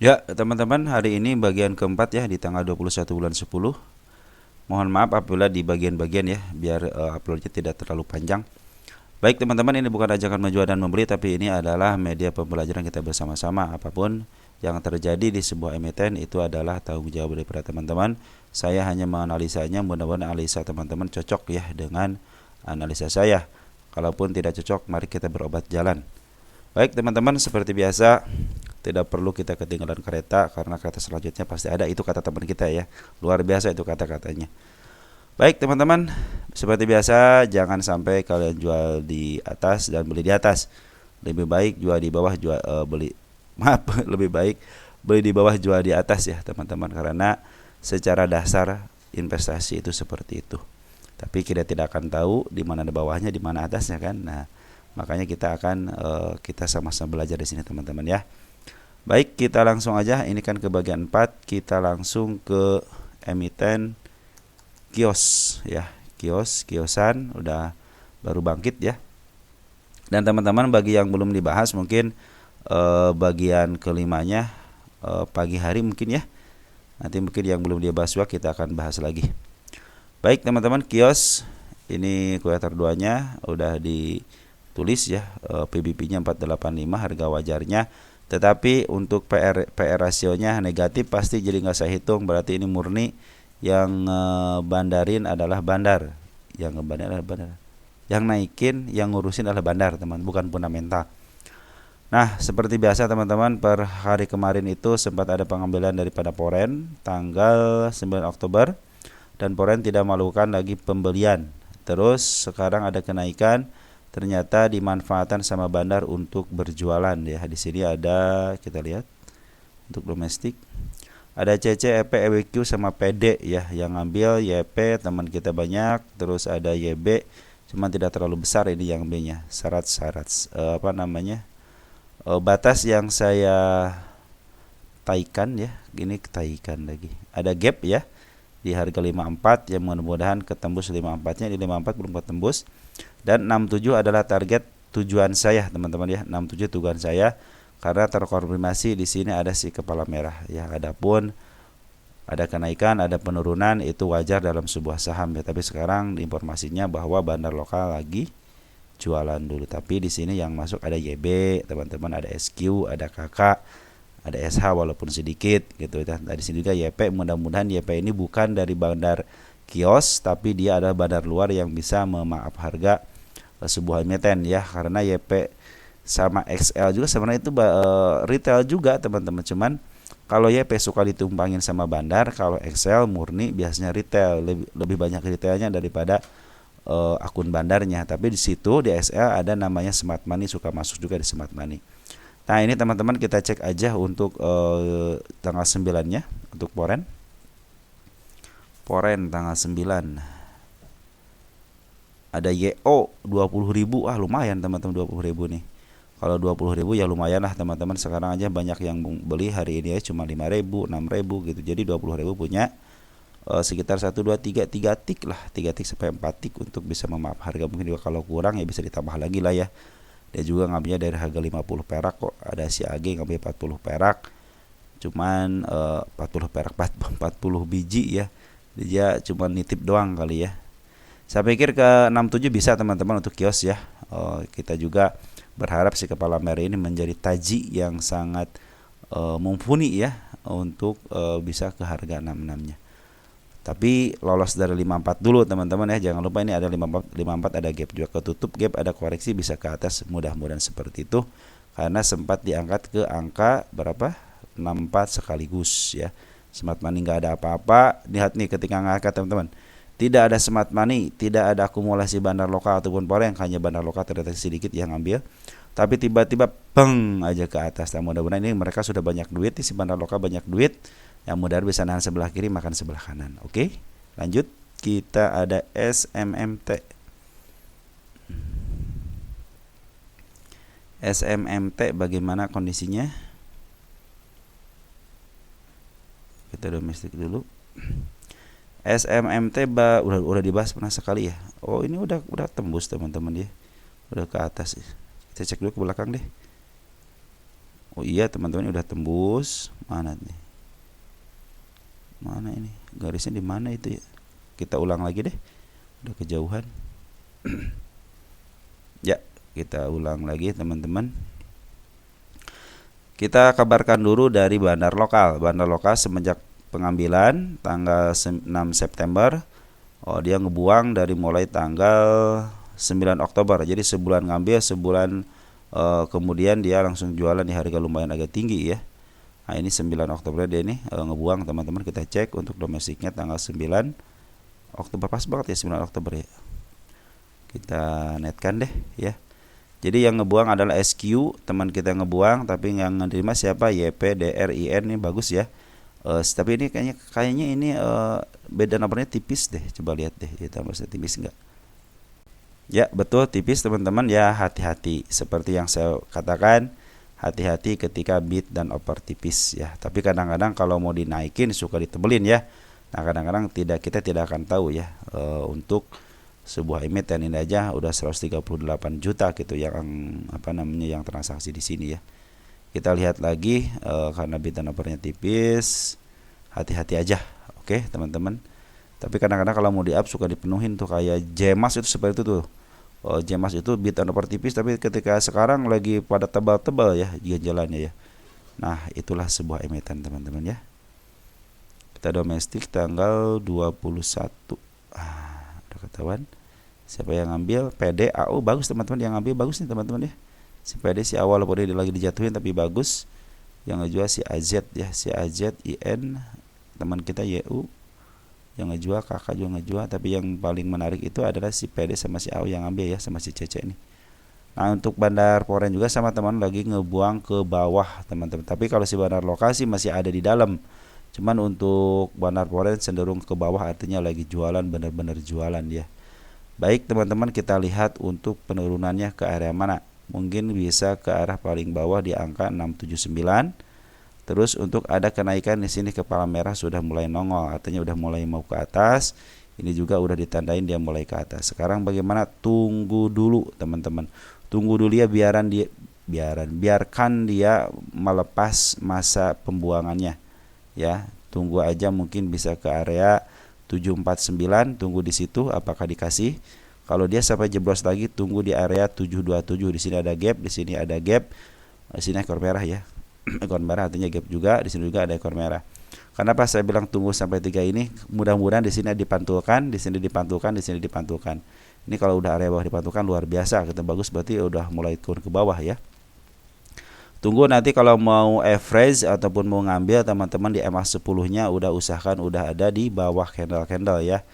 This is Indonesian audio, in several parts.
Ya, teman-teman, hari ini bagian keempat ya di tanggal 21 bulan 10. Mohon maaf apabila di bagian-bagian ya, biar uploadnya tidak terlalu panjang. Baik teman-teman, ini bukan ajakan menjual dan membeli, tapi ini adalah media pembelajaran kita bersama-sama. Apapun yang terjadi di sebuah emiten itu adalah tanggung jawab daripada teman-teman. Saya hanya menganalisanya, mudah-mudahan analisa teman-teman cocok ya dengan analisa saya. Kalaupun tidak cocok, mari kita berobat jalan. Baik teman-teman, seperti biasa tidak perlu kita ketinggalan kereta karena kereta selanjutnya pasti ada. Itu kata teman kita ya, luar biasa itu kata-katanya. Baik teman-teman, seperti biasa jangan sampai kalian jual di atas dan beli di atas. Lebih baik jual di bawah, beli maaf lebih baik beli di bawah jual di atas ya teman-teman, karena secara dasar investasi itu seperti itu. Tapi kita tidak akan tahu di mana ada bawahnya, di mana atasnya kan. Nah, makanya kita sama-sama belajar di sini teman-teman ya. Baik, kita langsung aja. Ini kan ke bagian 4. Kita langsung ke emiten kios ya. Kiosan udah baru bangkit ya. Dan teman-teman, bagi yang belum dibahas mungkin bagian kelimanya pagi hari mungkin ya. Nanti mungkin yang belum dibahas juga kita akan bahas lagi. Baik teman-teman, kios ini kuartal 2-nya udah ditulis ya, PBP-nya 485, harga wajarnya. Tetapi untuk PR rasionya negatif, pasti jadi nggak saya hitung. Berarti ini murni yang bandarin adalah bandar, yang ngebandarin adalah bandar, yang naikin, yang ngurusin adalah bandar teman, bukan fundamental. Nah, seperti biasa teman-teman, per hari kemarin itu sempat ada pengambilan daripada Poren tanggal 9 Oktober. Dan Poren tidak melakukan lagi pembelian. Terus sekarang ada kenaikan, ternyata dimanfaatkan sama bandar untuk berjualan ya. Di sini ada, kita lihat untuk domestik ada CC, EP, EWQ sama PD ya. Yang ngambil YP teman kita banyak, terus ada YB cuman tidak terlalu besar ini yang B-nya. Syarat-syarat batas yang saya taikan ya. Ini taikan lagi. Ada gap ya di harga 54 yang mudah-mudahan ketembus 54-nya. Di 54 belum ketembus. Dan 67 adalah target tujuan saya teman-teman ya. 67 tujuan saya karena terkonfirmasi di sini ada si kepala merah ya. Adapun ada kenaikan, ada penurunan, itu wajar dalam sebuah saham ya. Tapi sekarang informasinya bahwa bandar lokal lagi jualan dulu. Tapi di sini yang masuk ada YB teman-teman, ada SQ, ada KK, ada SH walaupun sedikit gitu ya. Nah, di sini juga YP, mudah-mudahan YP ini bukan dari bandar kios, tapi dia adalah bandar luar yang bisa memaaf harga sebuah emiten ya. Karena YP sama XL juga sebenarnya itu retail juga teman-teman. Cuman kalau YP suka ditumpangin sama bandar, kalau XL murni biasanya retail, lebih banyak retailnya daripada akun bandarnya. Tapi di situ di SL ada namanya Smart Money, suka masuk juga di Smart Money. Nah, ini teman-teman kita cek aja untuk tanggal 9-nya untuk Poren. Poren tanggal 9. Ada YO 20.000. Lumayan teman-teman 20.000 nih. Kalau 20.000 ya lumayan lah teman-teman. Sekarang aja banyak yang beli hari ini ya cuma 5.000, 6.000 gitu. Jadi 20.000 punya sekitar 1 2 3 tik lah, 3 tik sampai 4 tik untuk bisa memaaf harga. Mungkin juga kalau kurang ya bisa ditambah lagi lah ya. Dia juga ngambilnya dari harga 50 perak kok. Ada si AG ngambil 40 perak. Cuman 40 perak 40 biji ya. Dia cuma nitip doang kali ya. Saya pikir ke 67 bisa teman-teman untuk kios ya. Kita juga berharap si kepala merah ini menjadi taji yang sangat mumpuni ya untuk bisa ke harga 66-nya. Tapi lolos dari 54 dulu teman-teman ya. Jangan lupa ini ada 54 ada gap juga, ketutup gap, ada koreksi bisa ke atas, mudah-mudahan seperti itu. Karena sempat diangkat ke angka berapa? 64 sekaligus ya. Smart Money nggak ada apa-apa. Lihat nih ketika ngangkat teman-teman. Tidak ada Smart Money, tidak ada akumulasi bandar lokal ataupun Poren, hanya bandar lokal terdeteksi sedikit yang ngambil. Tapi tiba-tiba peng aja ke atas. Nah, mudah-mudahan ini mereka sudah banyak duit, si bandar lokal banyak duit. Yang mudah bisa nahan sebelah kiri, makan sebelah kanan. Oke, lanjut. Kita ada SMMT. SMMT bagaimana kondisinya? Kita domestik dulu. SMMT udah dibahas pernah sekali ya. Oh, ini udah tembus teman-teman ya. Udah ke atas ya. Kita cek dulu ke belakang deh. Oh iya teman-teman, udah tembus. Mana nih? Mana ini? Garisnya di mana itu ya? Kita ulang lagi deh. Udah kejauhan. Ya, kita ulang lagi teman-teman. Kita kabarkan dulu dari bandar lokal. Bandar lokal semenjak pengambilan tanggal 6 September, dia ngebuang dari mulai tanggal 9 Oktober. Jadi sebulan ngambil, sebulan kemudian dia langsung jualan di harga lumayan agak tinggi ya. Nah, ini 9 Oktober dia ini ngebuang teman-teman. Kita cek untuk domestiknya tanggal 9 Oktober, pas banget ya 9 Oktober ya. Kita netkan deh ya. Jadi yang ngebuang adalah SQ, teman kita ngebuang, tapi yang menerima siapa? YPDRIN, ini bagus ya. Tapi ini kayaknya ini beda nomornya tipis deh. Coba lihat deh, kita masih tipis enggak? Ya, betul tipis teman-teman ya, hati-hati. Seperti yang saya katakan, hati-hati ketika bid dan oper tipis ya. Tapi kadang-kadang kalau mau dinaikin suka ditebelin ya. Nah, kadang-kadang kita tidak akan tahu ya. Untuk sebuah emiten ini aja udah 138 juta gitu yang yang transaksi di sini ya. Kita lihat lagi karena bid dan opernya tipis, hati-hati aja. Oke, teman-teman. Tapi kadang-kadang kalau mau di-up suka dipenuhin tuh, kayak Jemas itu seperti itu tuh. Jemas itu bid dan oper tipis, tapi ketika sekarang lagi pada tebal-tebal ya jalannya ya. Nah, itulah sebuah emiten teman-teman ya. Kita domestik tanggal 21. Udah ketahuan siapa yang ngambil. PD AU bagus teman-teman, yang ngambil bagus nih teman-teman ya. Si PD si awal walaupun dia lagi dijatuhin tapi bagus. Yang ngejual si AZ ya, si AZ IN teman kita YU yang ngejual, kakak juga ngejual. Tapi yang paling menarik itu adalah si PD sama si AU yang ngambil ya, sama si Cece ini. Nah, untuk bandar foreign juga sama teman lagi ngebuang ke bawah teman-teman. Tapi kalau si bandar lokasi masih ada di dalam. Cuman untuk bandar foreign cenderung ke bawah, artinya lagi jualan, benar-benar jualan ya. Baik teman-teman, kita lihat untuk penurunannya ke area mana. Mungkin bisa ke arah paling bawah di angka 679. Terus untuk ada kenaikan di sini kepala merah sudah mulai nongol, artinya udah mulai mau ke atas. Ini juga udah ditandain dia mulai ke atas. Sekarang bagaimana? Tunggu dulu teman-teman. Tunggu dulu ya, biarkan dia melepas masa pembuangannya. Ya, tunggu aja, mungkin bisa ke area 749, tunggu di situ apakah dikasih. Kalau dia sampai jeblos lagi, tunggu di area 727. Di sini ada gap, di sini ada gap. Di sini ekor merah ya. Ekor merah artinya gap juga, di sini juga ada ekor merah. Kenapa saya bilang tunggu sampai 3 ini? Mudah-mudahan di sini dipantulkan, di sini dipantulkan, di sini dipantulkan. Ini kalau udah area bawah dipantulkan luar biasa, kita bagus, berarti udah mulai turun ke bawah ya. Tunggu nanti kalau mau average ataupun mau ngambil teman-teman di MA10-nya udah usahakan udah ada di bawah candle-candle ya.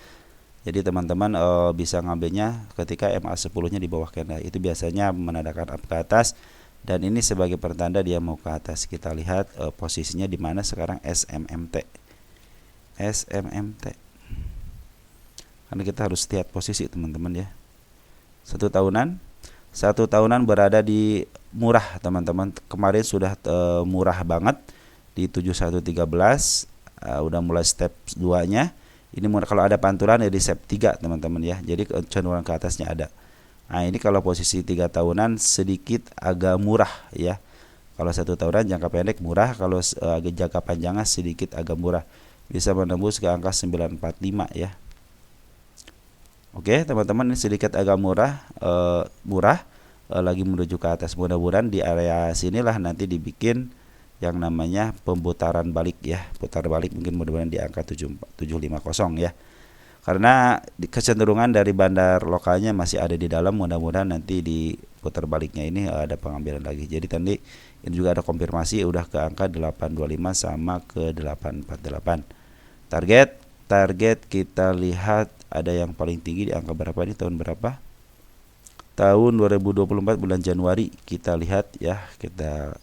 Jadi teman-teman bisa ngambilnya ketika MA10-nya di bawah candle. Itu biasanya menandakan up ke atas, dan ini sebagai pertanda dia mau ke atas. Kita lihat posisinya di mana sekarang. SMMT. Karena kita harus lihat posisi teman-teman ya. Satu tahunan berada di murah teman-teman. Kemarin sudah murah banget di 7113, udah mulai step 2-nya. Ini kalau ada pantulan ya di step 3 teman-teman ya. Jadi cenderungan ke atasnya ada. Nah, ini kalau posisi 3 tahunan sedikit agak murah ya. Kalau 1 tahunan jangka pendek murah, kalau jangka panjangnya sedikit agak murah. Bisa menembus ke angka 945 ya. Oke, teman-teman, ini sedikit agak murah, lagi menuju ke atas. Mudah-mudahan di area sinilah nanti dibikin yang namanya pemutaran balik ya. Putar balik mungkin mudah-mudahan di angka 750 ya. Karena kecenderungan dari bandar lokalnya masih ada di dalam, mudah-mudahan nanti di putar baliknya ini ada pengambilan lagi. Jadi tadi ini juga ada konfirmasi udah ke angka 825 sama ke 848. Target kita lihat ada yang paling tinggi di angka berapa ini, tahun berapa? Tahun 2024 bulan Januari. Kita lihat ya, kita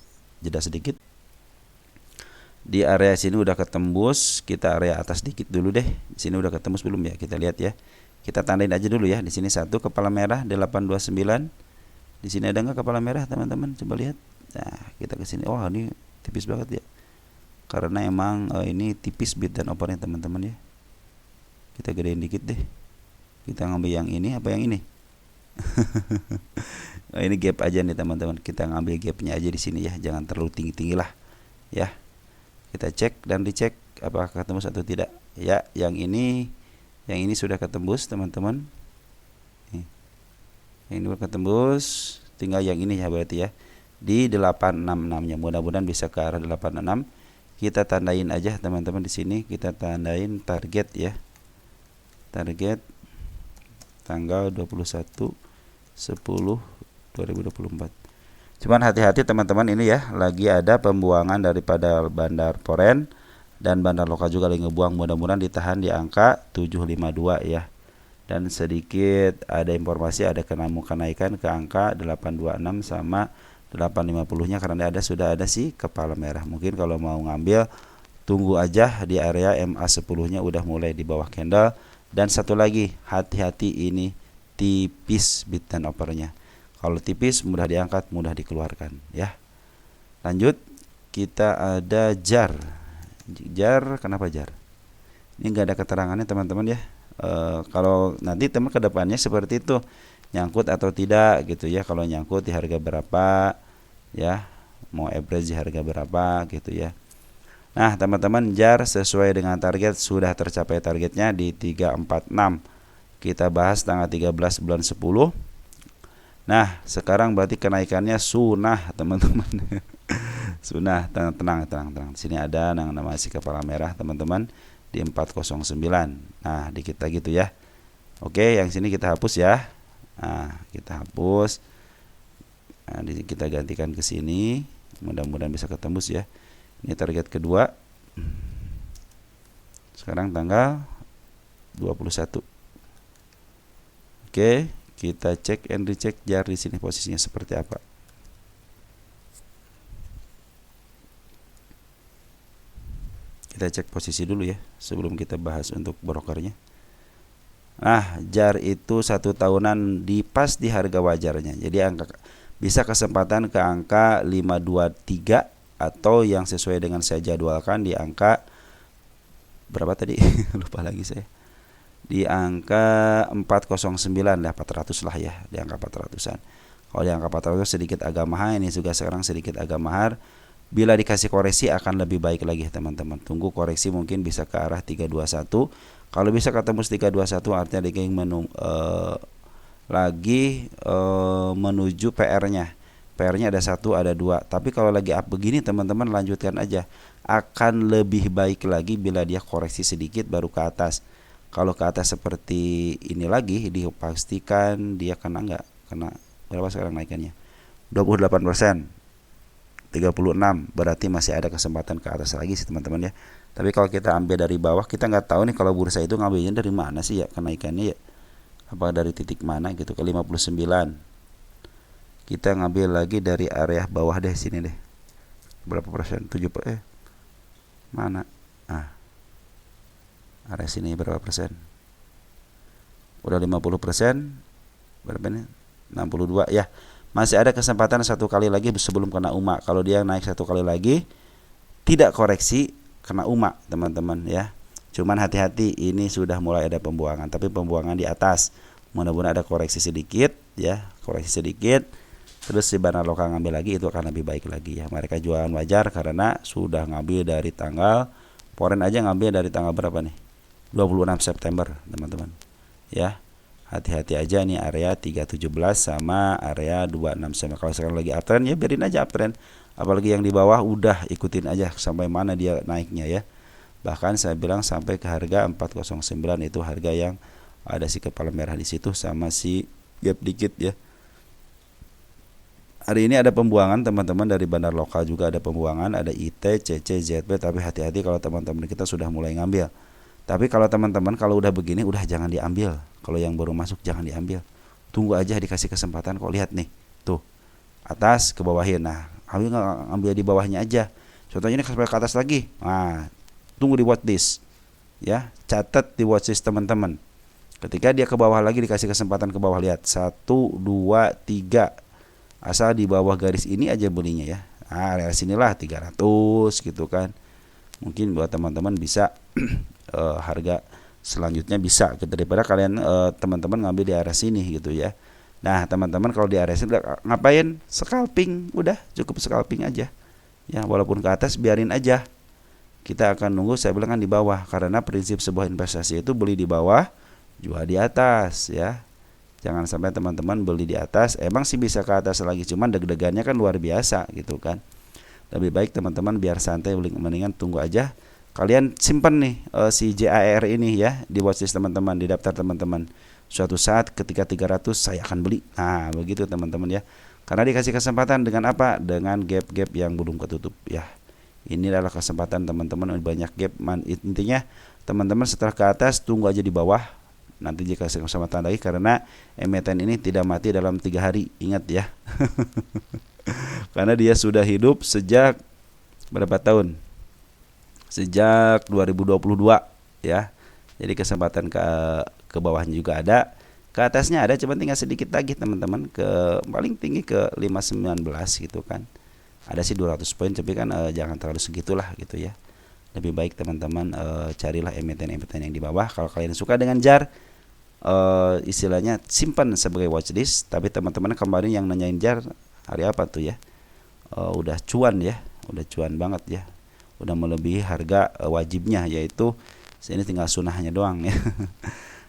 jeda sedikit. Di area sini udah ketembus, kita area atas dikit dulu deh. Di sini udah ketembus belum ya? Kita lihat ya. Kita tandain aja dulu ya. Di sini satu kepala merah 829. Di sini ada nggak kepala merah teman-teman? Coba lihat. Nah, kita ke sini. Oh, ini tipis banget ya. Karena emang ini tipis bid dan opernya teman-teman ya. Kita gedein dikit deh. Kita ngambil yang ini apa yang ini? Nah, ini gap aja nih teman-teman, kita ngambil gapnya aja di sini ya, jangan terlalu tinggi-tinggi lah ya. Kita cek dan dicek apakah ketembus atau tidak ya. Yang ini sudah ketembus teman-teman. Yang ini ketembus, tinggal yang ini ya berarti ya, di 866 nya. Mudah-mudahan bisa ke arah 866. Kita tandain aja teman-teman, di sini kita tandain target ya. Target tanggal 21/10/2024. Cuman hati-hati teman-teman, ini ya lagi ada pembuangan daripada bandar Poren dan bandar lokal juga lagi ngebuang. Mudah-mudahan ditahan di angka 752 ya. Dan sedikit ada informasi ada kenaikan ke angka 826 sama 850-nya karena sudah ada si kepala merah. Mungkin kalau mau ngambil tunggu aja di area MA10-nya udah mulai di bawah candle. Dan satu lagi, hati-hati ini tipis bid and offer-nya. Kalau tipis mudah diangkat, mudah dikeluarkan ya. Lanjut, kita ada jar. Jar, kenapa jar? Ini enggak ada keterangannya teman-teman ya. Kalau nanti teman ke depannya seperti itu, nyangkut atau tidak gitu ya. Kalau nyangkut di harga berapa ya, mau average di harga berapa gitu ya. Nah teman-teman, jar sesuai dengan target, sudah tercapai targetnya di 346. Kita bahas tanggal 13 bulan 10. Nah sekarang berarti kenaikannya sunnah teman-teman. Sunnah, tenang. Di sini ada nama si kepala merah teman-teman di 409. Nah dikit lagi gitu ya. Oke, yang sini kita hapus ya. Nah kita hapus. Nah, kita gantikan ke sini. Mudah-mudahan bisa ketembus ya. Ini target kedua. Sekarang tanggal 21. Oke, kita cek and recheck jar di sini posisinya seperti apa. Kita cek posisi dulu ya sebelum kita bahas untuk brokernya. Nah, jar itu 1 tahunan pas di harga wajarnya. Jadi angka bisa kesempatan ke angka 523 atau yang sesuai dengan saya jadwalkan di angka berapa tadi? Lupa lagi saya. Di angka 409 lah, 400 lah ya, di angka 400-an. Kalau di angka 400 sedikit agak mahal, ini juga sekarang sedikit agak mahal. Bila dikasih koreksi akan lebih baik lagi teman-teman. Tunggu koreksi mungkin bisa ke arah 321. Kalau bisa ketemu 321 artinya dia ingin menuju PR-nya. PR-nya ada 1, ada 2. Tapi kalau lagi up begini teman-teman lanjutkan aja. Akan lebih baik lagi bila dia koreksi sedikit baru ke atas. Kalau ke atas seperti ini lagi dipastikan dia kena berapa sekarang naikannya? 28%. 36, berarti masih ada kesempatan ke atas lagi sih teman-teman ya. Tapi kalau kita ambil dari bawah, kita nggak tahu nih kalau bursa itu ngambilnya dari mana sih ya kenaikannya ya. Apa dari titik mana gitu ke 59. Kita ngambil lagi dari area bawah deh, sini deh. Berapa persen? 7 mana? Area sini berapa persen? Udah 50%. Berapa ini? 62 ya. Masih ada kesempatan 1 kali lagi sebelum kena UMA. Kalau dia naik 1 kali lagi tidak koreksi, kena UMA teman-teman ya. Cuman hati-hati, ini sudah mulai ada pembuangan, tapi pembuangan di atas. Mudah-mudahan ada koreksi sedikit ya, koreksi sedikit. Terus si bandar lokal ngambil lagi, itu akan lebih baik lagi ya. Mereka jualan wajar karena sudah ngambil dari tanggal Poren aja ngambil dari tanggal berapa nih? 26 September teman-teman ya. Hati-hati aja nih area 317 sama area 269. Kalau sekarang lagi uptrend ya biarin aja uptrend. Apalagi yang di bawah udah ikutin aja sampai mana dia naiknya ya. Bahkan saya bilang sampai ke harga 409, itu harga yang ada si kepala merah di situ sama si gap dikit ya. Hari ini ada pembuangan teman-teman, dari bandar lokal juga ada pembuangan, ada IT, CC, ZB, tapi hati-hati kalau teman-teman kita sudah mulai ngambil. Tapi kalau teman-teman kalau udah begini udah jangan diambil. Kalau yang baru masuk jangan diambil. Tunggu aja dikasih kesempatan kok, lihat nih. Tuh. Atas ke bawahin. Nah, ambil di bawahnya aja. Contohnya ini sampai ke atas lagi. Nah, tunggu di watchlist. Ya, catat di watchlist teman-teman. Ketika dia ke bawah lagi dikasih kesempatan ke bawah, lihat 1 2 3. Asal di bawah garis ini aja belinya ya. Nah, area sinilah 300 gitu kan. Mungkin buat teman-teman bisa harga selanjutnya bisa gitu, daripada kalian teman-teman ngambil di area sini gitu ya. Nah teman-teman kalau di area sini ngapain? Scalping, udah cukup scalping aja ya, walaupun ke atas biarin aja. Kita akan nunggu, saya bilang kan di bawah, karena prinsip sebuah investasi itu beli di bawah, jual di atas ya. Jangan sampai teman-teman beli di atas, emang sih bisa ke atas lagi, cuman deg-degannya kan luar biasa gitu kan. Lebih baik teman-teman biar santai, mendingan tunggu aja. Kalian simpan nih si JAR ini ya di watchlist teman-teman, di daftar teman-teman. Suatu saat ketika 300 saya akan beli. Nah begitu teman-teman ya. Karena dikasih kesempatan dengan apa? Dengan gap-gap yang belum ketutup ya. Ini adalah kesempatan teman-teman, banyak gap. Intinya teman-teman setelah ke atas tunggu aja di bawah. Nanti jika kesempatan lagi, karena emiten ini tidak mati dalam 3 hari. Ingat ya. Karena dia sudah hidup sejak berapa tahun? Sejak 2022 ya. Jadi kesempatan ke bawahnya juga ada, ke atasnya ada, cuma tinggal sedikit lagi teman-teman, ke paling tinggi ke 519 gitu kan. Ada sih 200 poin, tapi kan jangan terlalu segitulah gitu ya. Lebih baik teman-teman carilah emiten-emiten yang di bawah. Kalau kalian suka dengan JAR, istilahnya simpan sebagai watchlist. Tapi teman-teman kemarin yang nanyain JAR hari apa tuh ya, udah cuan ya, udah cuan banget ya, udah melebihi harga wajibnya, yaitu ini tinggal sunahnya doang ya.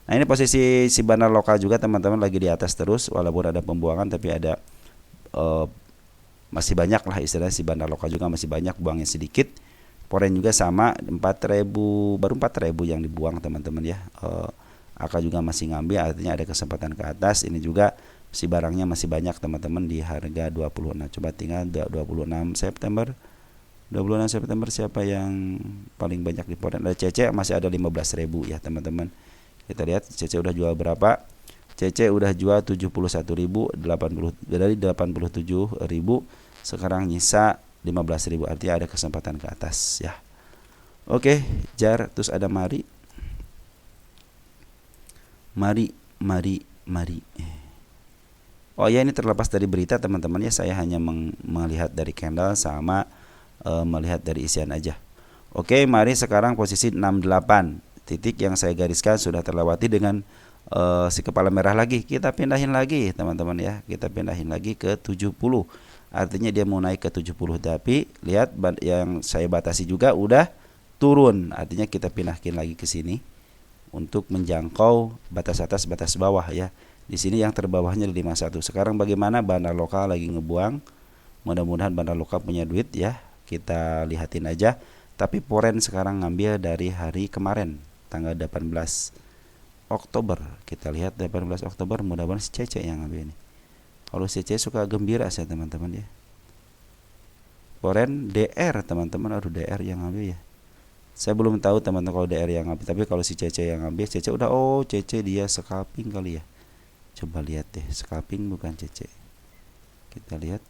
Nah ini posisi si bandar lokal juga teman-teman lagi di atas terus, walaupun ada pembuangan tapi ada masih banyak lah istilahnya, si bandar lokal juga masih banyak, buangnya sedikit. Poren juga sama 4.000, baru 4.000 yang dibuang teman-teman ya. AK juga masih ngambil, artinya ada kesempatan ke atas. Ini juga si barangnya masih banyak teman-teman di harga 26. Coba tinggal 26 September. 26 September siapa yang paling banyak di poren? Ada CC masih ada 15.000 ya teman-teman. Kita lihat CC udah jual berapa? CC udah jual 71.000, 80 dari 87.000, sekarang nyisa 15.000, artinya ada kesempatan ke atas ya. Oke, JAR, terus ada mari. Oh ya, ini terlepas dari berita teman-teman ya, saya hanya melihat dari candle sama melihat dari isian aja. Oke, mari sekarang posisi 68. Titik yang saya gariskan sudah terlewati dengan si kepala merah lagi. Kita pindahin lagi teman-teman ya, kita pindahin lagi ke 70. Artinya dia mau naik ke 70, tapi lihat yang saya batasi juga udah turun. Artinya kita pindahin lagi ke sini untuk menjangkau batas atas batas bawah ya. Di sini yang terbawahnya 51. Sekarang bagaimana bandar lokal lagi ngebuang. Mudah-mudahan bandar lokal punya duit ya. Kita lihatin aja. Tapi poren sekarang ngambil dari hari kemarin tanggal 18 Oktober. Kita lihat 18 Oktober, mudah-mudahan si Cece yang ngambil ini. Kalau si Cece suka gembira saya teman-teman ya. Poren DR teman-teman, aduh DR yang ngambil ya. Saya belum tahu teman-teman kalau DR yang ngambil, tapi kalau si Cece yang ngambil, Cece udah, oh Cece dia scalping kali ya. Coba lihat deh, scalping bukan Cece. Kita lihat.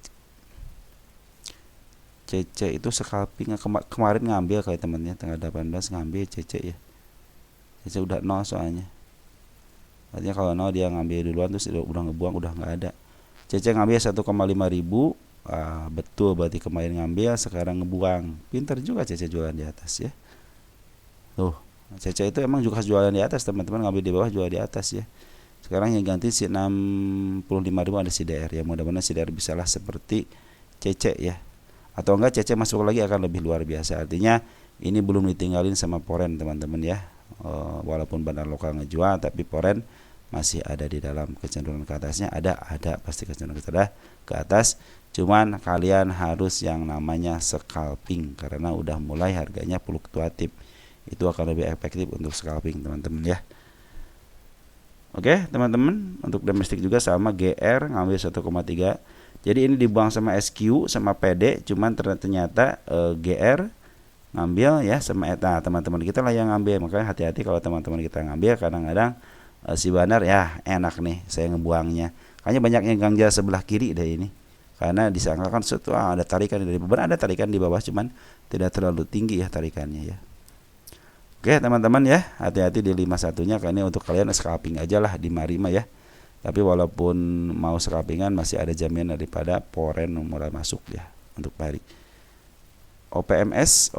Cece itu scalping kemarin ngambil kayak temennya tanggal 18 ngambil Cece ya. Cece udah 0 soalnya. Artinya kalau 0 dia ngambil duluan terus udah ngebuang, udah nggak ada. Cece ngambil 1,5 ribu. Betul, berarti kemarin ngambil sekarang ngebuang. Pintar juga Cece jualan di atas ya. Tuh, Cece itu emang juga jualan di atas teman-teman, ngambil di bawah jual di atas ya. Sekarang yang ganti si 65.000 ada si DR ya. Mudah-mudahan si DR bisalah seperti Cece ya. Atau enggak Cece masuk lagi akan lebih luar biasa. Artinya ini belum ditinggalin sama poren teman-teman ya. Walaupun bandar lokal ngejual, tapi poren masih ada di dalam kecenderungan ke atasnya. Ada pasti kecenderungan ke atas. Cuman kalian harus yang namanya scalping, karena udah mulai harganya fluktuatif. Itu akan lebih efektif untuk scalping teman-teman ya. Oke teman-teman, untuk domestik juga sama, GR ngambil 1,3. Jadi ini dibuang sama SQ sama PD, cuman ternyata GR ngambil ya sama ETA. Teman-teman kita lah yang ngambil, makanya hati-hati kalau teman-teman kita ngambil. Kadang-kadang si bandar ya enak nih saya ngebuangnya. Kayaknya banyak yang gangja sebelah kiri deh ini, karena disangkakan ada tarikan dari beban, ada tarikan di bawah, cuman tidak terlalu tinggi ya tarikannya ya. Oke teman-teman ya, hati-hati di 51-nya, karena untuk kalian scalping aja lah di Marima ya. Tapi walaupun mau scalpingan masih ada jaminan daripada poren mulai masuk ya untuk pari. OPMS.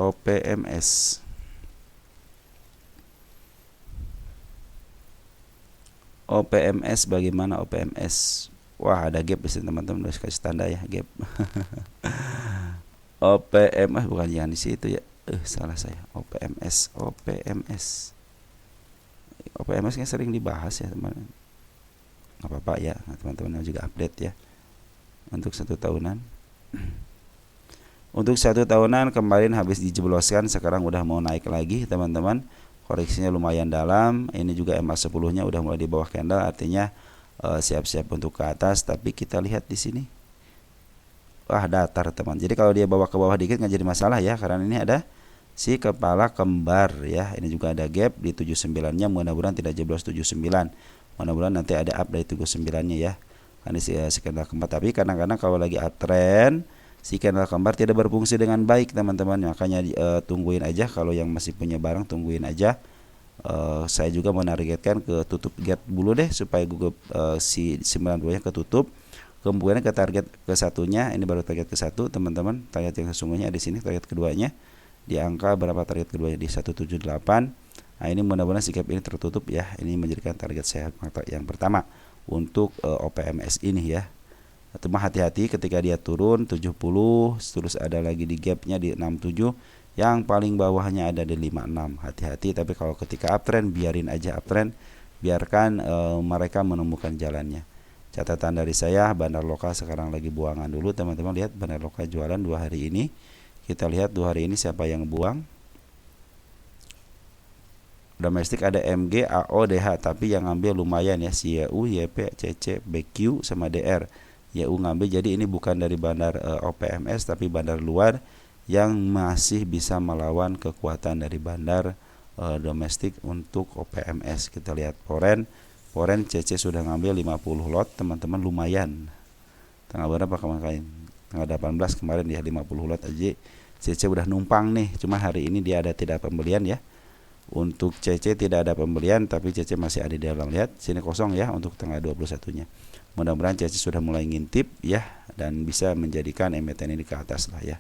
OPMS bagaimana OPMS? Wah, ada gap di sini teman-teman, harus kasih tanda ya, gap. OPMS bukan yang di situ ya. Salah saya. OPMS, OPMS. OPMS kan sering dibahas ya, teman. Nggak apa-apa ya, teman-teman juga update ya. Untuk 1 tahunan. Untuk 1 tahunan kemarin habis dijebloskan, sekarang udah mau naik lagi teman-teman. Koreksinya lumayan dalam. Ini juga MA10-nya udah mulai di bawah candle, artinya siap-siap untuk ke atas. Tapi kita lihat di sini, wah datar teman. Jadi kalau dia bawa ke bawah dikit nggak jadi masalah ya, karena ini ada si kepala kembar ya. Ini juga ada gap di 79-nya, mudah-mudahan tidak jeblos 79. Mudah-mudahan nanti ada up dari 79-nya ya. Ini si candle kembar. Tapi kadang-kadang kalau lagi uptrend, si candle kembar tidak berfungsi dengan baik teman-teman. Makanya tungguin aja, kalau yang masih punya barang tungguin aja. Saya juga menargetkan ke tutup gap dulu deh, supaya Google si 92-nya ketutup. Kemudian ke target ke satunya, ini baru target ke 1 teman-teman. Target yang sesungguhnya di sini, target keduanya di angka berapa, target keduanya di 178. Nah, ini mudah-mudahan si gap ini tertutup ya. Ini menjadikan target saya yang pertama untuk OPMS ini ya. Cuma hati-hati ketika dia turun 70, terus ada lagi di gapnya di 67, yang paling bawahnya ada di 56. Hati-hati, tapi kalau ketika uptrend biarin aja uptrend, biarkan mereka menemukan jalannya. Catatan dari saya, bandar lokal sekarang lagi buangan dulu teman-teman. Lihat bandar lokal jualan 2 hari ini. Kita lihat 2 hari ini siapa yang buang. Domestik ada MG, AO, DH, tapi yang ngambil lumayan ya, si YU, YP, CC, BQ sama DR. YU ngambil, jadi ini bukan dari bandar OPMS, tapi bandar luar yang masih bisa melawan kekuatan dari bandar domestik untuk OPMS. Kita lihat Foren CC sudah ngambil 50 lot teman-teman, lumayan. Tanggal berapa kemarin? Tanggal 18 kemarin dia 50 lot aja. CC udah numpang nih, cuma hari ini dia ada tidak pembelian ya. Untuk CC tidak ada pembelian, tapi CC masih ada di dalam. Lihat sini kosong ya untuk tanggal 21-nya. Mudah-mudahan CC sudah mulai ngintip ya, dan bisa menjadikan emiten ini ke atas lah ya.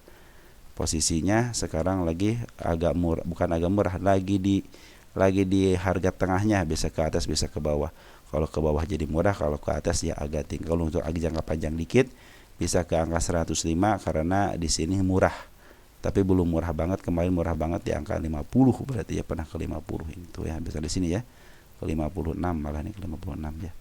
Posisinya sekarang lagi agak murah, bukan agak murah, lagi di harga tengahnya, bisa ke atas bisa ke bawah. Kalau ke bawah jadi murah, kalau ke atas ya agak tinggi. Kalau untuk jangka panjang dikit bisa ke angka 105 karena di sini murah. Tapi belum murah banget, kemarin murah banget di angka 50, berarti ya pernah ke 50 ini tuh ya, bisa di sini ya. Ke 56 malah nih, ke 56 ya.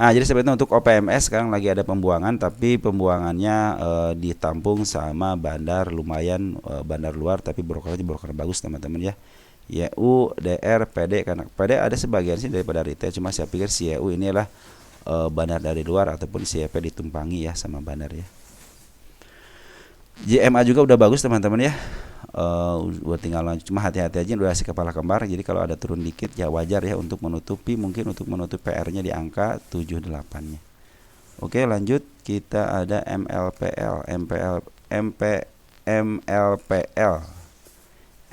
Nah, jadi sebenarnya untuk OPMS sekarang lagi ada pembuangan, tapi pembuangannya ditampung sama bandar lumayan, bandar luar, tapi brokernya broker bagus teman-teman ya. YU, DR, PD, karena PD ada sebagian sih daripada retail, cuma saya pikir si YU inilah bandar dari luar ataupun si YP ditumpangi ya sama bandar ya. JMA juga udah bagus teman-teman ya. Buat tinggal lanjut, cuma hati-hati aja udah si kepala kembar. Jadi kalau ada turun dikit ya wajar ya, untuk menutupi, mungkin untuk menutup PR-nya di angka 78-nya. Oke, lanjut kita ada MLPL,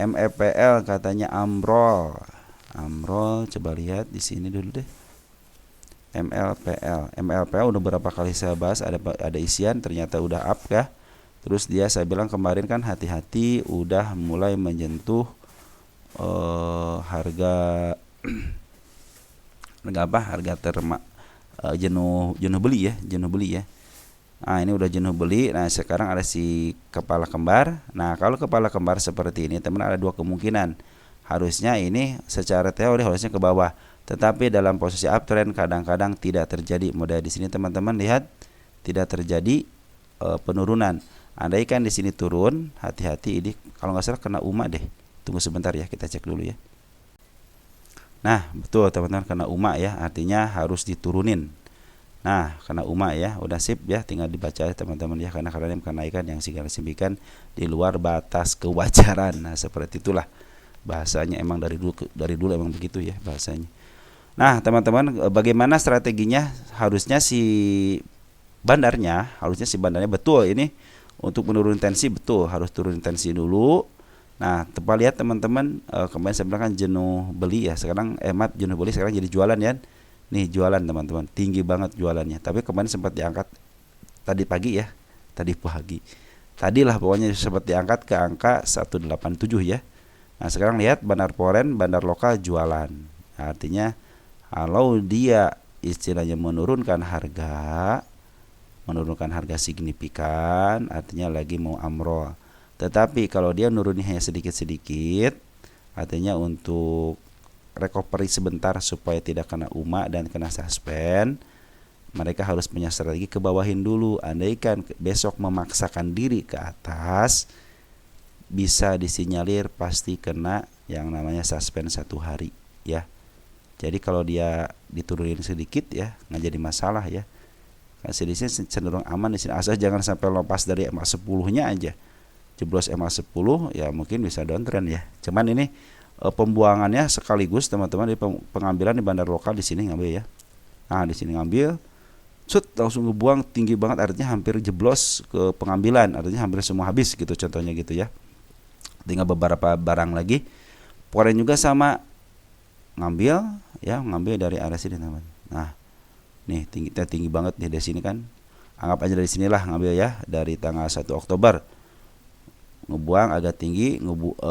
MEPL katanya amrol. Amrol, coba lihat di sini dulu deh. MLPL udah berapa kali saya bahas, ada isian, ternyata udah up ya. Terus dia, saya bilang kemarin kan hati-hati, udah mulai menyentuh harga jenuh beli ya. Nah, ini udah jenuh beli. Nah, sekarang ada si kepala kembar. Nah, kalau kepala kembar seperti ini teman, ada 2 kemungkinan. Harusnya ini secara teori harusnya ke bawah, tetapi dalam posisi uptrend kadang-kadang tidak terjadi. Model di sini teman-teman lihat, tidak terjadi penurunan. Andaikan di sini turun, hati-hati, ini kalau nggak salah kena UMA deh. Tunggu sebentar ya, kita cek dulu ya. Nah, betul teman-teman, kena UMA ya, artinya harus diturunin. Nah, kena UMA ya, udah sip ya, tinggal dibaca ya teman-teman ya, karena kenaikan yang signifikan di luar batas kewajaran. Nah, seperti itulah bahasanya, emang dari dulu emang begitu ya bahasanya. Nah, teman-teman, bagaimana strateginya? Harusnya si bandarnya betul ini untuk menurunkan tensi, betul harus turun tensi dulu. Nah, tepat lihat teman-teman, kemarin saya bilang kan jenuh beli ya, sekarang jenuh beli sekarang jadi jualan ya. Nih jualan teman-teman, tinggi banget jualannya. Tapi kemarin sempat diangkat tadi pagi ya, tadilah pokoknya sempat diangkat ke angka 187 ya. Nah, sekarang lihat bandar foreign, bandar lokal jualan. Nah, artinya Kalau dia istilahnya menurunkan harga signifikan, artinya lagi mau amrol. Tetapi kalau dia nurunnya hanya sedikit-sedikit, artinya untuk recovery sebentar supaya tidak kena UMA dan kena suspend, mereka harus punya strategi ke bawahin dulu. Andaikan besok memaksakan diri ke atas, bisa disinyalir pasti kena yang namanya suspend 1 hari ya. Jadi kalau dia diturunin sedikit ya nggak jadi masalah ya. Di sini cenderung aman di sini, asal jangan sampai lepas dari MA 10-nya aja. Jeblos MA 10 ya mungkin bisa downtrend ya. Cuman ini pembuangannya sekaligus teman-teman, di pengambilan di bandar lokal di sini ngambil ya. Nah, di sini ngambil langsung ngebuang tinggi banget, artinya hampir jeblos ke pengambilan, artinya hampir semua habis gitu contohnya gitu ya. Tinggal beberapa barang lagi. Poren juga sama, ngambil dari area sini teman. Nah, nih tinggi banget nih dari sini kan. Anggap aja dari sinilah ngambil ya, dari tanggal 1 Oktober. Ngebuang agak tinggi,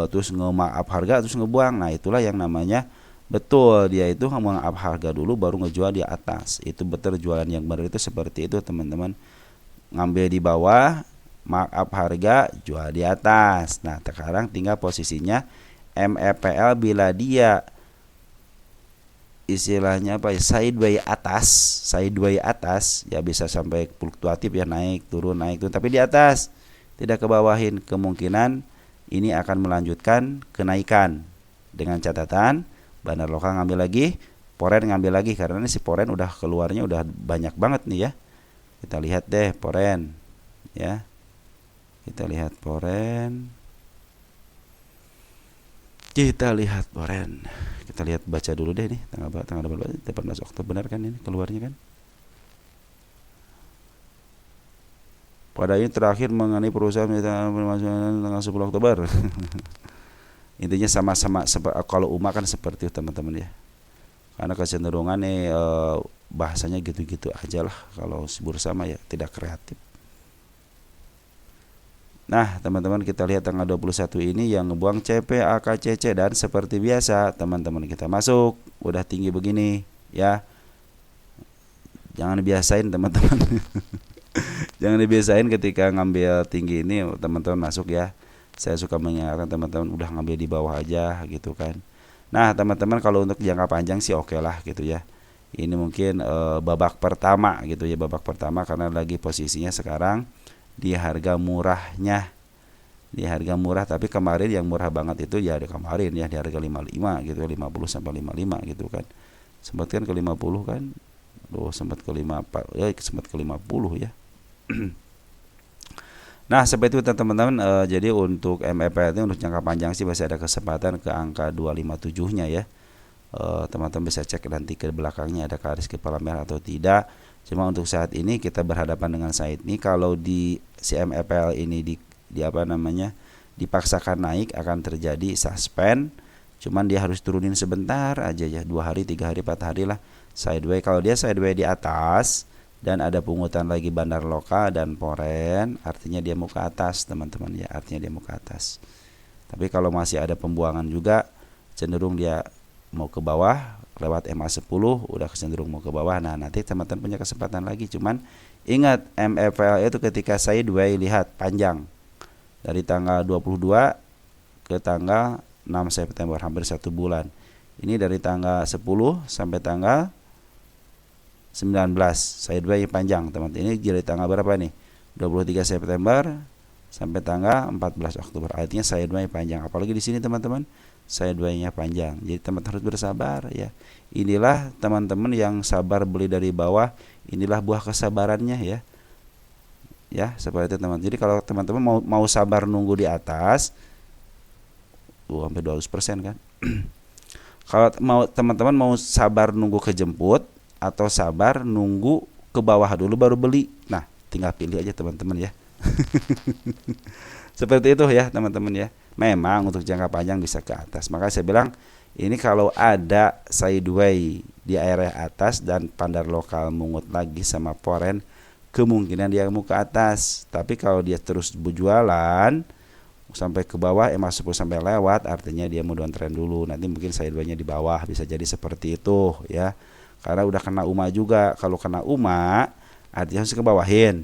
terus nge-up harga terus ngebuang. Nah, itulah yang namanya betul dia itu nge-up harga dulu baru ngejual di atas. Itu betul jualan yang benar itu seperti itu teman-teman. Ngambil di bawah, mark up harga, jual di atas. Nah, sekarang tinggal posisinya MEPL bila dia istilahnya apa ya, sideway atas ya, bisa sampai fluktuatif ya, naik turun tapi di atas, tidak ke bawahin. Kemungkinan ini akan melanjutkan kenaikan dengan catatan bandar lokal ngambil lagi, poren ngambil lagi, karena ini si poren udah keluarnya udah banyak banget nih ya. Kita lihat deh poren ya, kita lihat poren, kita lihat baca dulu deh nih tanggal 18 Oktober, benar kan ini keluarnya kan. Pada ini terakhir mengenai perusahaan tanggal 10 Oktober. Intinya sama-sama kalau UMA kan seperti itu teman-teman ya. Karena kecenderungan nih bahasanya gitu-gitu aja lah kalau bursa mah ya, tidak kreatif. Nah, teman-teman kita lihat tanggal 21 ini yang ngebuang CP, AKCC, dan seperti biasa teman-teman kita masuk udah tinggi begini ya. Jangan dibiasain teman-teman. Jangan dibiasain ketika ngambil tinggi ini teman-teman masuk ya. Saya suka mengingatkan teman-teman udah ngambil di bawah aja gitu kan. Nah, teman-teman kalau untuk jangka panjang sih oke lah gitu ya. Ini mungkin babak pertama gitu ya, babak pertama karena lagi posisinya sekarang di harga murahnya, di harga murah. Tapi kemarin yang murah banget itu ya kemarin ya di harga 55 gitu, 50 sampai 55 gitu kan. Sempat kan ke 50 kan. Sempat ke 54 ya, sempat ke 50 ya. Nah, seperti itu teman-teman. Jadi untuk MEPL untuk jangka panjang sih masih ada kesempatan ke angka 257-nya ya. Teman-teman bisa cek nanti ke belakangnya ada garis kepala merah atau tidak. Cuma untuk saat ini kita berhadapan dengan side ini, kalau di CMEPL ini di apa namanya dipaksakan naik akan terjadi suspend. Cuman dia harus turunin sebentar aja ya, 2 hari, 3 hari, 4 hari lah sideway. Kalau dia sideway di atas dan ada pungutan lagi bandar lokal dan poren, artinya dia mau ke atas teman-teman ya, artinya dia mau ke atas. Tapi kalau masih ada pembuangan juga cenderung dia mau ke bawah lewat MA 10, udah cenderung mau ke bawah. Nah, nanti teman-teman punya kesempatan lagi. Cuman ingat MEPL itu ketika sideway lihat panjang dari tanggal 22 ke tanggal 6 September, hampir 1 bulan. Ini dari tanggal 10 sampai tanggal 19 sideway panjang teman-teman. Ini dari tanggal berapa nih? 23 September sampai tanggal 14 Oktober. Artinya sideway panjang. Apalagi di sini teman-teman, sideway-nya panjang. Jadi teman-teman harus bersabar ya. Inilah teman-teman yang sabar beli dari bawah, inilah buah kesabarannya ya. Ya, seperti itu teman. Jadi kalau teman-teman mau sabar nunggu di atas, hampir 200% kan. Kalau teman-teman mau sabar nunggu kejemput atau sabar nunggu ke bawah dulu baru beli, nah tinggal pilih aja teman-teman ya. Seperti itu ya teman-teman ya. Memang untuk jangka panjang bisa ke atas. Maka saya bilang ini kalau ada sideway di area atas dan bandar lokal mungut lagi sama poren, kemungkinan dia mau ke atas. Tapi kalau dia terus berjualan sampai ke bawah, MA10 sampai lewat, artinya dia mau downtrend dulu. Nanti mungkin sideway-nya di bawah, bisa jadi seperti itu ya. Karena udah kena UMA juga. Kalau kena UMA artinya harus ke bawahin.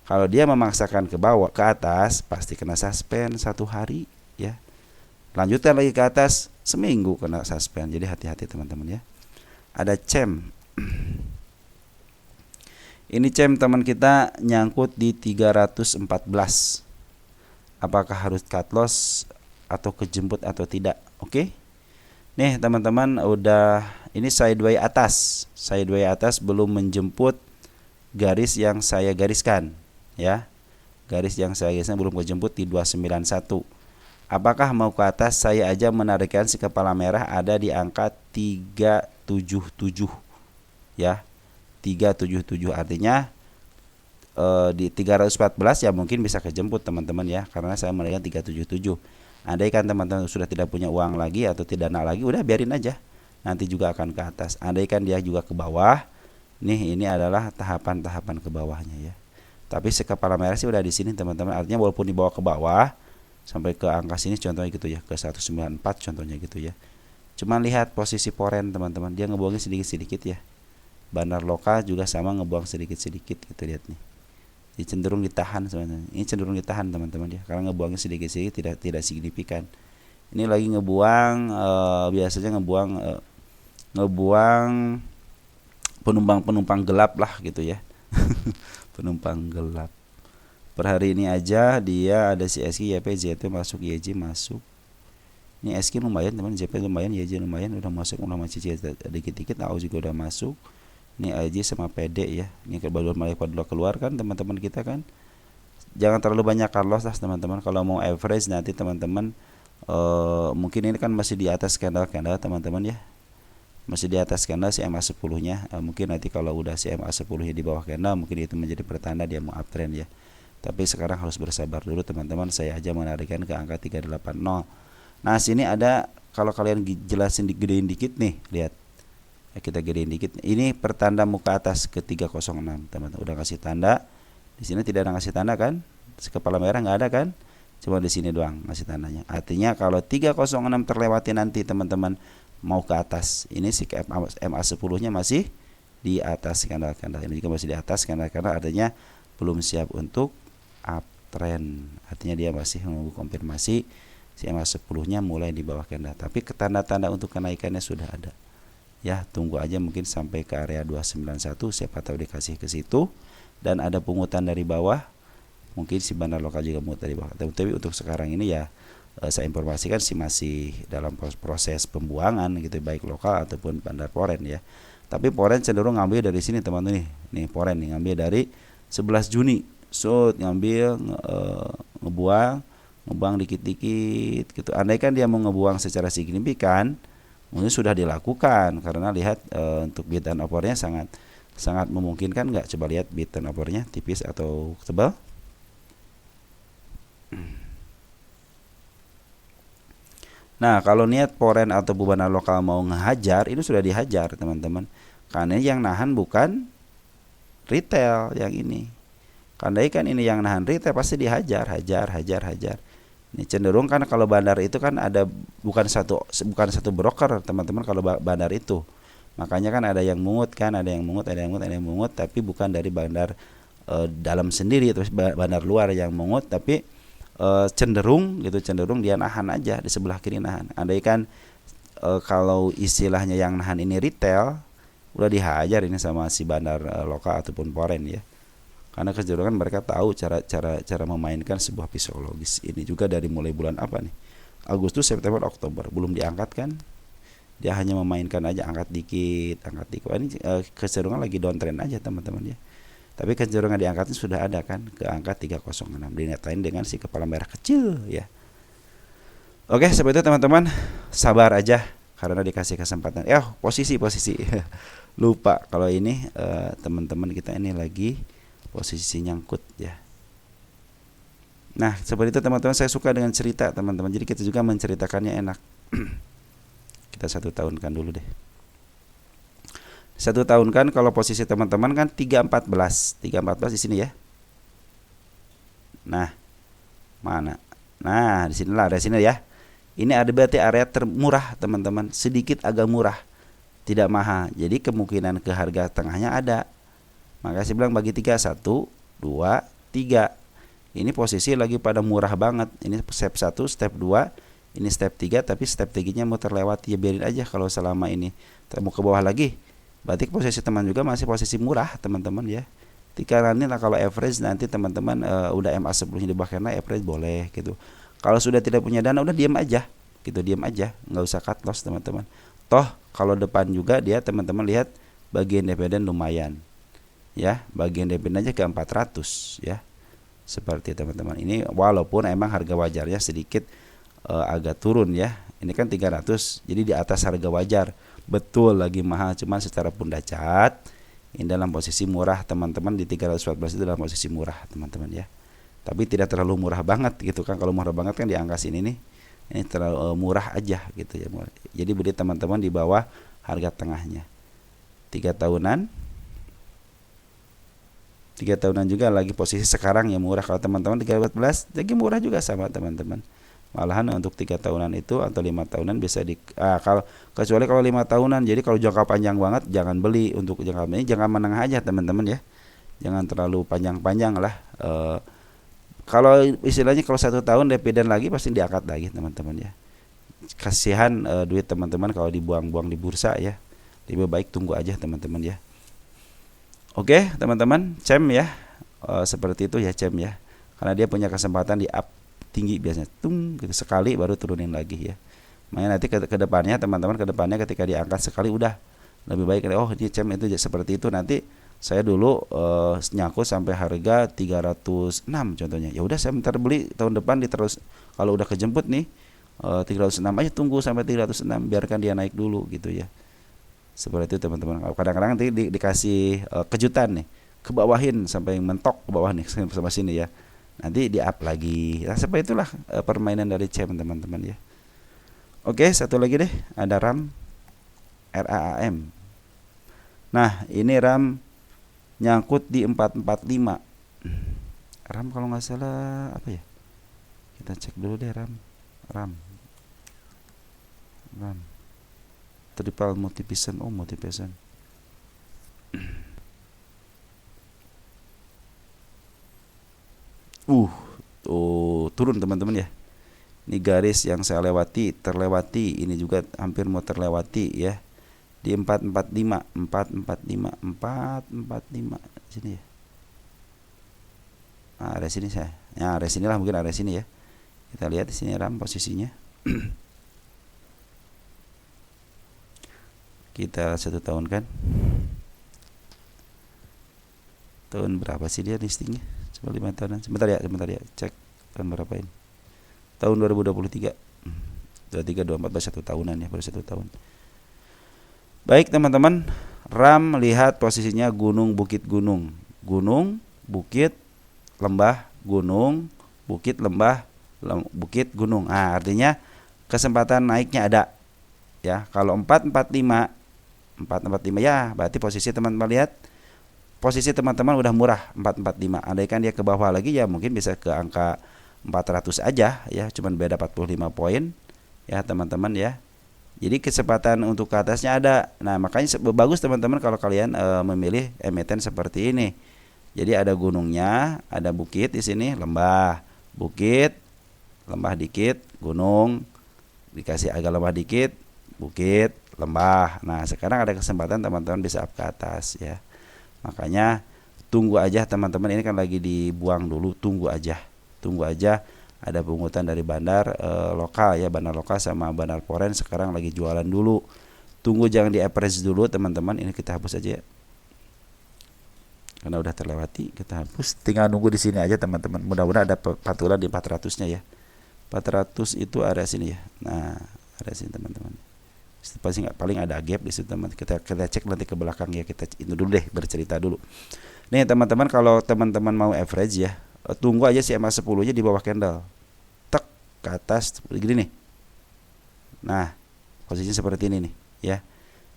Kalau dia memaksakan ke bawah ke atas, pasti kena suspend 1 hari ya. Lanjutkan lagi ke atas, seminggu kena suspend. Jadi hati-hati teman-teman ya. Ada CEM. Ini CEM teman kita nyangkut di 314. Apakah harus cut loss atau kejemput atau tidak? Oke. Nih teman-teman, udah ini sideway atas belum menjemput garis yang saya gariskan ya. Garis yang saya gariskan belum kejemput di 291. Apakah mau ke atas? Saya aja menarikkan si kepala merah ada di angka 377 ya. 377 artinya di 314 ya mungkin bisa kejemput teman-teman ya, karena saya menarikkan 377. Andai kan teman-teman sudah tidak punya uang lagi atau tidak nak lagi, udah biarin aja, nanti juga akan ke atas. Andai kan dia juga ke bawah, nih ini adalah tahapan-tahapan ke bawahnya ya. Tapi si kepala merah sih udah di sini teman-teman, artinya walaupun dibawa ke bawah sampai ke angka sini contohnya gitu ya, ke 194 contohnya gitu ya. Cuman lihat posisi poren teman-teman, dia ngebuangnya sedikit-sedikit ya. Bandar lokal juga sama, ngebuang sedikit-sedikit gitu, lihat nih. Ini cenderung ditahan sebenarnya. Ini cenderung ditahan teman-teman ya, karena ngebuangnya sedikit-sedikit tidak signifikan. Ini lagi ngebuang biasanya ngebuang penumpang gelap lah gitu ya. Penumpang gelap. Per hari ini aja dia ada si SQ, YP, ZP masuk, YJ masuk. Ini SQ lumayan teman, ZP lumayan, YJ lumayan, udah masuk, udah masih dikit-dikit, AU juga udah masuk. Ini AJ sama PD ya. Ini baru keluar kan teman-teman kita kan. Jangan terlalu banyak cut loss lah teman-teman. Kalau mau average nanti teman-teman mungkin ini kan masih di atas candle teman-teman ya. Masih di atas candle si MA10-nya. Mungkin nanti kalau udah si MA10-nya di bawah candle, mungkin itu menjadi pertanda dia mau uptrend ya. Tapi sekarang harus bersabar dulu teman-teman. Saya aja menarikkan ke angka 380. Nah, sini ada, kalau kalian jelasin digedein dikit nih, lihat. Kita gedein dikit. Ini pertanda muka atas ke 306 teman-teman. Udah kasih tanda. Di sini tidak ada ngasih tanda kan? Kepala merah nggak ada kan? Cuma di sini doang ngasih tandanya. Artinya kalau 306 terlewati nanti teman-teman mau ke atas. Ini si MA10-nya masih di atas candle-candle. Ini juga masih di atas candle-candle, artinya belum siap untuk uptrend. Artinya dia masih menunggu konfirmasi si MA10-nya mulai di bawah candle. Tapi tanda-tanda untuk kenaikannya sudah ada. Ya, tunggu aja mungkin sampai ke area 291, siapa tahu dikasih ke situ, dan ada pungutan dari bawah. Mungkin si bandar lokal juga pungut dari bawah. Tapi untuk sekarang ini ya saya informasikan sih masih dalam proses pembuangan gitu, baik lokal ataupun bandar poren ya. Tapi poren cenderung ngambil dari sini teman-teman nih. Nih poren nih ngambil dari 11 Juni. So ngambil ngebuang dikit-dikit gitu. Andai kan dia mau ngebuang secara signifikan, mungkin sudah dilakukan, karena lihat untuk bid and offer-nya sangat memungkinkan nggak? Coba lihat bid and offer-nya tipis atau tebal. Nah, kalau niat poren atau bubana lokal mau ngehajar, ini sudah dihajar teman-teman. Karena yang nahan bukan retail yang ini. Karena kan ini yang nahan retail, pasti dihajar, hajar. Ini cenderung kan kalau bandar itu kan ada bukan satu broker teman-teman kalau bandar itu. Makanya kan ada yang mungut kan, ada yang mungut, tapi bukan dari bandar dalam sendiri, terus bandar luar yang mungut, tapi cenderung dia nahan aja di sebelah kiri nahan. Andai kan kalau istilahnya yang nahan ini retail, udah dihajar ini sama si bandar lokal ataupun poren ya. Karena kecenderungan mereka tahu cara memainkan sebuah psikologis. Ini juga dari mulai bulan apa nih? Agustus, September, Oktober belum diangkat kan? Dia hanya memainkan aja, angkat dikit. Ini kecenderungan lagi downtrend aja teman-teman ya. Tapi kecenderungan diangkatnya sudah ada kan ke angka 306. Dinyatain dengan si kepala merah kecil ya. Oke, seperti itu teman-teman. Sabar aja karena dikasih kesempatan. Posisi. Lupa kalau ini teman-teman kita ini lagi posisi nyangkut ya. Nah, seperti itu teman-teman, saya suka dengan cerita teman-teman. Jadi kita juga menceritakannya enak. Kita 1 tahunkan dulu deh. 1 tahunkan kalau posisi teman-teman kan 314 di sini ya. Nah, mana? Nah, disinilah area sini ya. Ini ada berarti area termurah teman-teman, sedikit agak murah, tidak mahal. Jadi kemungkinan ke harga tengahnya ada. Maka saya bilang bagi 3, 1, 2, 3. Ini posisi lagi pada murah banget. Ini step 1, step 2, ini step 3, tapi step 3-nya mau terlewati ya biarin aja kalau selama ini. Mau ke bawah lagi, berarti posisi teman juga masih posisi murah teman-teman ya. Jika nanti kalau average nanti teman-teman udah MA sebelumnya di bawah kena average boleh gitu. Kalau sudah tidak punya dana udah diam aja gitu, diam aja, nggak usah cut loss teman-teman. Toh kalau depan juga dia teman-teman lihat bagian dividen lumayan ya, bagian dividen aja ke 400 ya, seperti teman-teman. Ini walaupun emang harga wajarnya sedikit agak turun ya, ini kan 300 jadi di atas harga wajar, betul lagi mahal, cuman secara punda cat ini dalam posisi murah teman-teman. Di 314 itu dalam posisi murah teman-teman ya, tapi tidak terlalu murah banget gitu kan. Kalau murah banget kan di angka sini nih, ini terlalu murah aja gitu ya. Jadi beli teman-teman di bawah harga tengahnya. 3 tahunan juga lagi posisi sekarang yang murah. Kalau teman-teman 314 lagi murah juga sama teman-teman. Malahan untuk 3 tahunan itu atau 5 tahunan bisa kalau kecuali kalau 5 tahunan. Jadi kalau jangka panjang banget jangan beli. Untuk jangka ini jangan menengah aja teman-teman ya. Jangan terlalu panjang-panjang lah. Kalau istilahnya kalau 1 tahun dividen lagi pasti diangkat lagi teman-teman ya. Kasihan duit teman-teman kalau dibuang-buang di bursa ya. Lebih baik tunggu aja teman-teman ya. Oke teman-teman, CEM ya, seperti itu ya CEM ya, karena dia punya kesempatan di up tinggi biasanya, gitu, sekali baru turunin lagi ya. Makanya nanti ke depannya teman-teman, ke depannya ketika diangkat sekali udah lebih baik. Oh ini CEM itu seperti itu. Nanti saya dulu nyangkut sampai harga 306 contohnya. Ya udah saya bentar beli tahun depan terus, kalau udah kejemput nih 306 aja, tunggu sampai 306, biarkan dia naik dulu gitu ya. Seperti itu teman-teman. Kadang-kadang nanti dikasih kejutan nih, kebawahin sampai mentok ke bawah nih sama sini ya. Nanti di up lagi. Nah, seperti itulah permainan dari CEM teman-teman ya. Oke, satu lagi deh, ada RAM RAM. Nah, ini RAM nyangkut di 445. RAM kalau nggak salah apa ya? Kita cek dulu deh RAM. Triple multiplication, multiplication. Tuh turun teman-teman ya. Ini garis yang saya lewati, terlewati. Ini juga hampir mau terlewati ya. Di 445 sini ya. Nah, area sini saya. Nah, area sinilah mungkin area sini ya. Kita lihat di sini RAM posisinya. Kita 1 tahun kan. Tahun berapa sih dia listingnya? Coba 5 tahunan. Sebentar ya. Cek tahun berapa ini. Tahun 2023. 23, 24, 1 tahunan ya, baru 1 tahun. Baik teman-teman, RAM lihat posisinya gunung, bukit, gunung. Gunung, bukit, lembah, gunung, bukit, lembah, bukit, gunung. Nah, artinya kesempatan naiknya ada. Ya, kalau 445 ya, berarti posisi teman-teman lihat, posisi teman-teman udah murah 445. Andaikan dia ke bawah lagi ya mungkin bisa ke angka 400 aja ya, cuman beda 45 poin ya teman-teman ya. Jadi kesempatan untuk ke atasnya ada. Nah, makanya bagus teman-teman kalau kalian memilih emiten seperti ini. Jadi ada gunungnya, ada bukit di sini, lembah, bukit, lembah dikit, gunung, dikasih agak lembah dikit, bukit, lembah. Nah, sekarang ada kesempatan teman-teman bisa up ke atas ya. Makanya tunggu aja teman-teman, ini kan lagi dibuang dulu, tunggu aja. Ada pungutan dari bandar lokal ya, bandar lokal sama bandar foreign sekarang lagi jualan dulu. Tunggu, jangan di average dulu teman-teman. Ini kita hapus aja ya. Karena udah terlewati, kita hapus. Tinggal nunggu di sini aja teman-teman. Mudah-mudahan ada pantulan di 400-nya ya. 400 itu area sini ya. Nah, area sini teman-teman. Pasti paling ada gap di situ teman. Kita cek nanti ke belakang ya. Kita itu dulu deh, bercerita dulu. Nih teman-teman, kalau teman-teman mau average ya, tunggu aja si EMA 10-nya di bawah candle. Tek ke atas begini nih. Nah, posisinya seperti ini nih ya.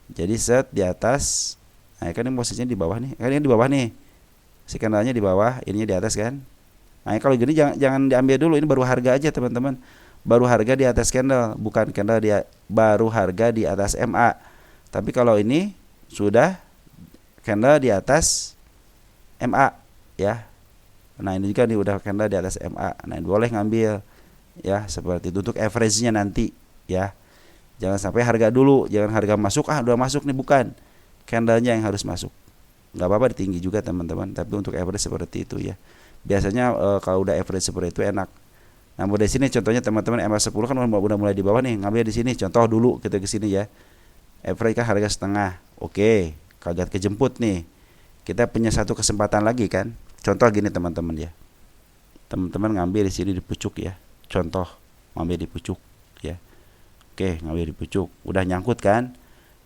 Jadi set di atas. Nah, kan ini posisinya di bawah nih. Kan ini di bawah nih. Si candlenya di bawah, ininya di atas kan. Nah, kalau gini jangan diambil dulu, ini baru harga aja teman-teman. Baru harga di atas candle, bukan candle dia baru harga di atas MA. Tapi kalau ini sudah candle di atas MA ya. Nah, ini juga nih udah candle di atas MA. Nah, boleh ngambil ya, seperti itu untuk average-nya nanti ya. Jangan sampai harga dulu, jangan harga masuk udah masuk nih, bukan. Candle-nya yang harus masuk. Nggak apa-apa tinggi juga teman-teman, tapi untuk average seperti itu ya. Biasanya kalau udah average seperti itu enak. Nah, di sini contohnya teman-teman MA10 kan udah mulai di bawah nih, ngambil di sini. Contoh dulu kita ke sini ya. Average kan harga setengah. Oke, kaget kejemput nih. Kita punya satu kesempatan lagi kan. Contoh gini teman-teman ya. Teman-teman ngambil di sini di pucuk ya. Contoh ngambil di pucuk ya. Oke, ngambil di pucuk. Udah nyangkut kan?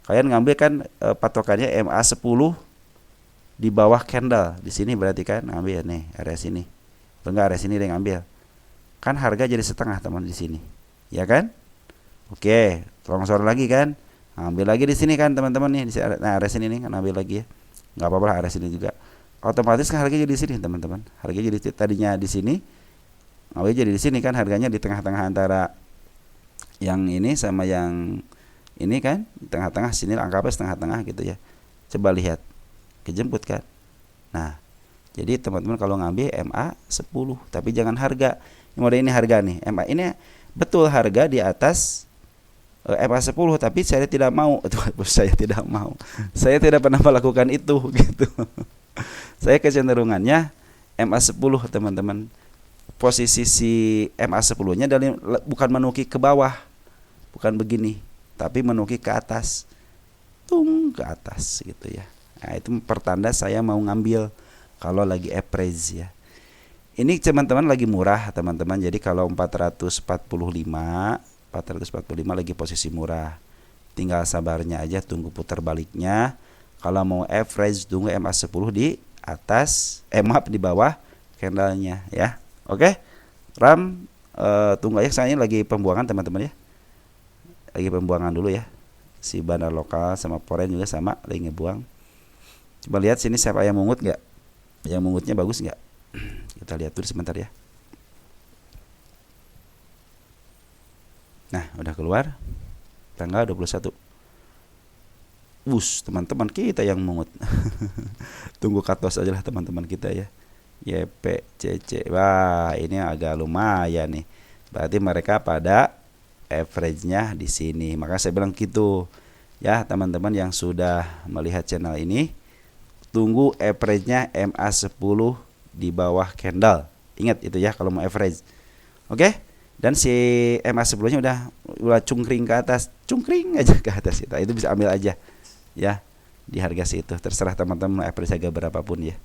Kalian ngambil kan patokannya MA10 di bawah candle. Di sini berarti kan ngambil nih area sini. Enggak, area sini deh ngambil. Kan harga jadi setengah teman di sini. Ya kan? Oke, longsor lagi kan? Ambil lagi di sini kan teman-teman nih. Nah, area sini nih kan ambil lagi ya. Enggak apa-apa lah, area sini juga. Otomatis kan harganya jadi di sini teman-teman. Harganya jadi tadinya di sini, ngambil jadi di sini kan, harganya di tengah-tengah antara yang ini sama yang ini kan, di tengah-tengah sini, anggapnya setengah-tengah gitu ya. Coba lihat, kejemput kan. Nah, jadi teman-teman kalau ngambil MA10, tapi jangan harga. Model ini harga nih, MA ini betul harga di atas MA10, tapi saya tidak mau. Saya tidak mau. Saya tidak pernah melakukan itu gitu. Saya kecenderungannya MA10 teman-teman. Posisi si MA10-nya bukan menukik ke bawah, bukan begini, tapi menukik ke atas, ke atas gitu ya. Nah, itu pertanda saya mau ngambil kalau lagi appraise ya. Ini teman-teman lagi murah teman-teman. Jadi kalau 445 lagi posisi murah. Tinggal sabarnya aja, tunggu putar baliknya. Kalau mau average tunggu MA10 di atas, maaf di bawah candlenya ya. Oke. RAM tunggu aja, saya lagi pembuangan teman-teman ya. Lagi pembuangan dulu ya. Si bandar lokal sama foreign juga sama lagi ngebuang. Coba lihat sini siapa yang mungut nggak? Yang mungutnya bagus nggak? Kita lihat dulu sebentar ya. Nah, udah keluar tanggal 21. Teman-teman kita yang mungut. Tunggu cut loss aja lah teman-teman kita ya. YPCC. Wah, ini agak lumayan nih. Berarti mereka pada average-nya di sini. Maka saya bilang gitu. Ya, teman-teman yang sudah melihat channel ini, tunggu average-nya MA10 di bawah candle. Ingat itu ya kalau mau average. Oke? Dan si MA10-nya udah cungkring ke atas. Cungkring aja ke atas kita. Itu bisa ambil aja. Ya, di harga situ. Terserah teman-teman average harga berapapun ya.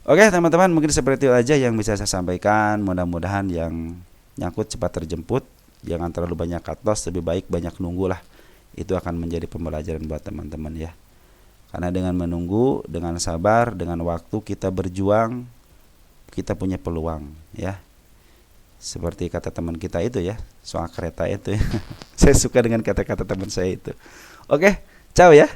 Oke teman-teman, mungkin seperti itu aja yang bisa saya sampaikan. Mudah-mudahan yang nyangkut cepat terjemput. Jangan terlalu banyak cut loss, lebih baik banyak nunggu lah. Itu akan menjadi pembelajaran buat teman-teman ya. Karena dengan menunggu, dengan sabar, dengan waktu kita berjuang, kita punya peluang ya. Seperti kata teman kita itu ya, soal kereta itu ya. Saya suka dengan kata-kata teman saya itu. Oke, ciao ya.